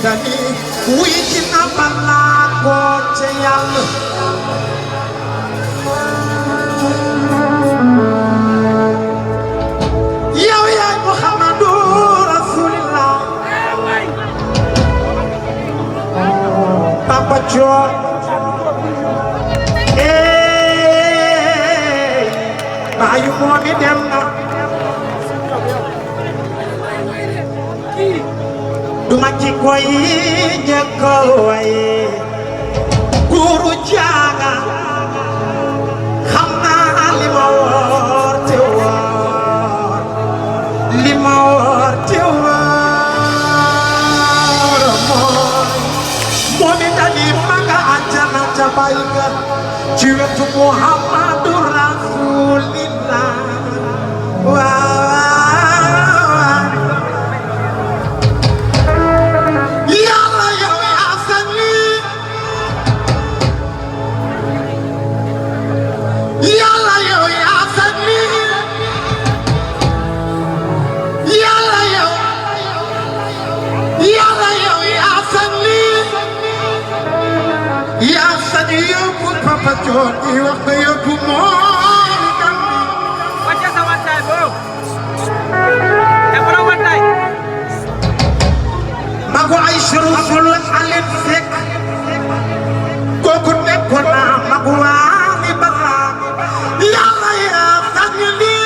dani wiki na balla ko ci yalla yow ya Muhammadu Rasulullah Papa John bayu momi dem na duma ci koy jekko way guru jaaga xamna li ma wor te wor li ma wor te wor momi dali maga ajana jabayga ci wetu Muhammadur Rasulillah wa Papa John, you are the What's your one time, bro? Every one time. Mago Aishru Fulan Alif Sek Coco Nekona, Maguani Bala, Yalaya, Family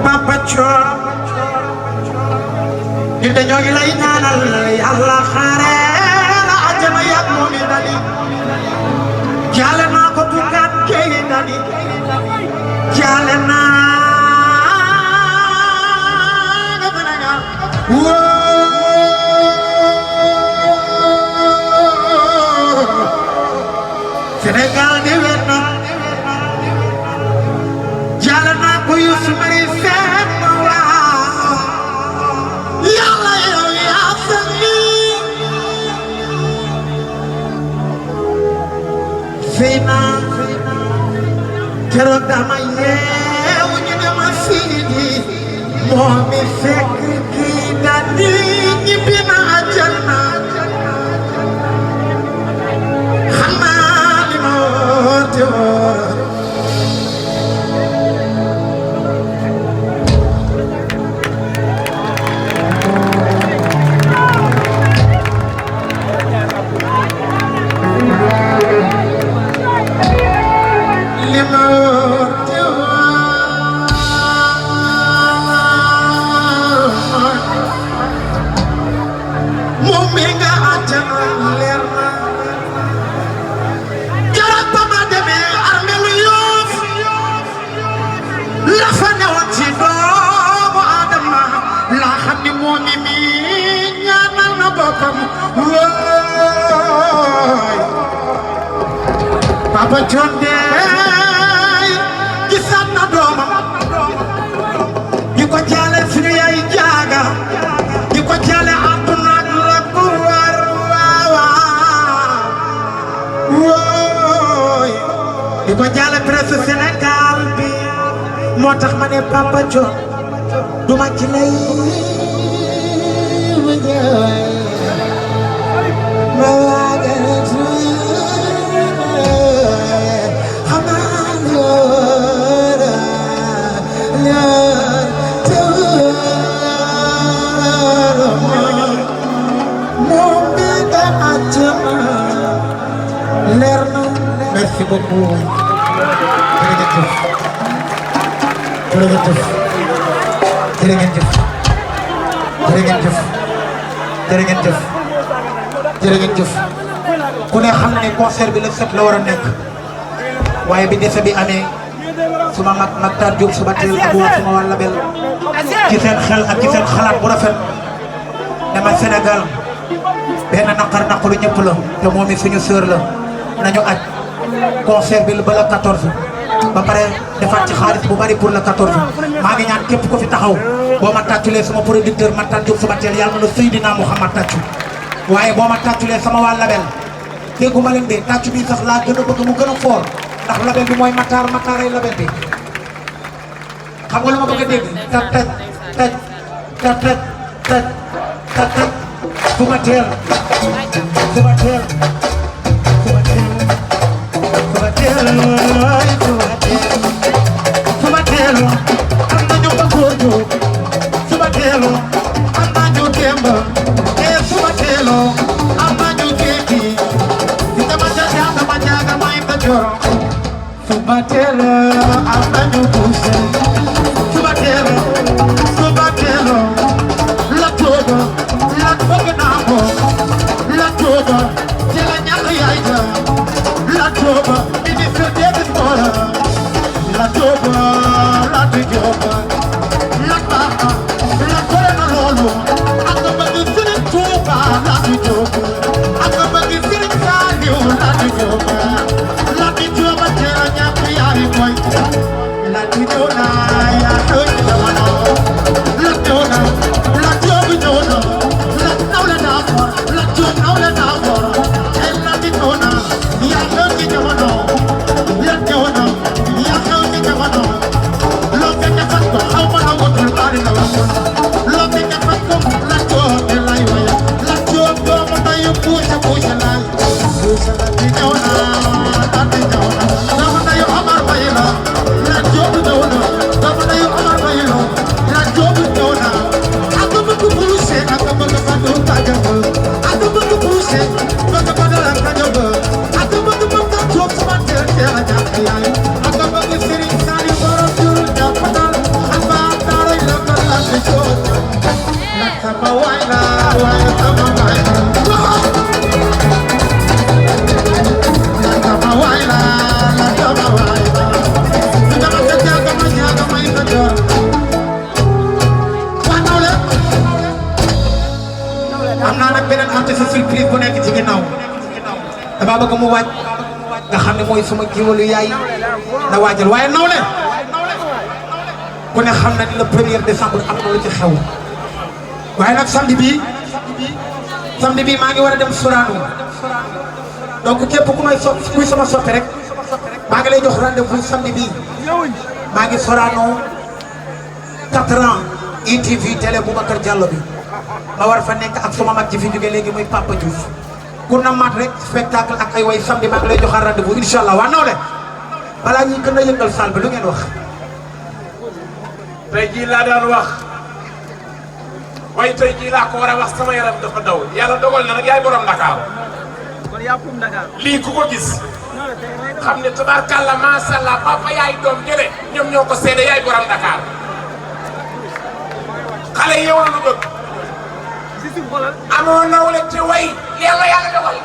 Papa John, you the Yogi Allah Hare. Jama yak momi dali jalena ko bukat kay dali jalena gabananga wo Senegal de wena jalena ko yusmari fet mawla yalla yo ya sangi Fina keroog dama yeewu ñu dama fiidi momi fekk kii dani ñibbi na àjjana xam naa li ma woote woon Papa John dey gisat na doomam di ko jaale suñu yaay jaaga di ko jaale àdduna ak la ko war waawaaw di ko jaale presse Sénégal bi moo tax ma ne Papa John duma ci lay Merci beaucoup. jërëjëf ku ne xam ne concert bi le 7 la war a nekk waaye bi dese bi amee suma mag Mactar Diop suba teel ak waa suma wàll label ci seen xel ak ci seen xalaat bu rafet dama Sénégal benn naqaru ñëpp la te moom it suñu sœur la nañu aj concert bi ba la 14 ba pare defaat ci xaalis bu bari pour le 14 maa ngi ñaan képp ko fi taxaw boo ma tàcculee sama producteur Mactar Diop suba teel yàlla na Seydina Mouhamad tàccu waaye boo ma tàcculee sama waa label dégguma leen de tàccu bi sax laa gën a bëgg mu gën a fort ndax label bi mooy Mactar ay label bi xam nga lu ma bëgg a dégg taj taj taj taj taj taj taj taj suba teel suba teel suba teel suba teel suba teel am nañu ba góor jóg suba teel am nañu démb suba teel am nañu géej gi dama jaaga may ba joro suba teel am nañu buuse suba teel la tooba la bëgg naa ko la tooba ci la ñàkk yaay ja la tooba ministre des sports la tooba la di jooba la baaxa la gore na loolu ak nga bëgg Sëriñ Tuuba la di jooba ak nga bëgg Sëriñ Saaliw la di jooba la di jooba ci la ñàkk yaay koy la di jooba yaa xëy jamono la jooba la jooba jooba la nawle naa for la jooba nawle naa for ay la di jooba yaa xëy jamono la jooba yaa xëy jamono loo ko defal ko xaw ma la wutul bari na wax loo ko defal ko la jooba lay waya la jooba doomu ndeyu buuse buuse lay buuse la di jooba la di jooba doomu ndeyu Omar Faye la la jooba jooba doomu ndeyu Omar Faye la la jooba jooba ak bëgg buuse ak bëgg fadu tajaba ak bëgg buuse bëgg fadu la tajaba ak bëgg bëgg toog sama teel teel a ñàkk yaay ak bëgg Sëriñ Saaliw borom jur jàppandal ak ba daaray la ko la di jooba la sama waay la waay sama waay la sama waay la sama waay la dama ko jaaga may ko jor waa nawle am naa nag beneen artiste surprise bu nekk ci ginnaaw dama bëgg mu waaj nga xam ne mooy sama géwalu yaay na waajal waaye nawle ku ne xam na ni le 1er décembre am na lu ci xew waaye nag samedi bii maa ngi war a dem Sorano donc képp ku may kuy sama soppe rek maa ngi lay jox rendez-vous samedi bii maa ngi Sorano 4 ans ITV télé Boubacar Diallo bi ma war fa nekk ak sama mag ji fi jóge léegi muy Papa Diouf ku na mat rek spectacle ak ay way samedi maa ngi lay joxaat rendez-vous incha allah waa nawle balaa ñuy gën a yëngal salle bi lu ngeen wax. tey jii laa daan wax waaye tey jii laa ko war a wax sama yaram dafa daw yàlla dogal na nag yaay borom Dakar kon yaa pum Dakar. lii ku ko gis xam ne tabarkàlla macha allah papa yaay doom jële ñoom ñoo ko seede yaay borom Dakar xale yow la lu bëgg si suuf xoolal. amoo nawle ci way yàlla dogal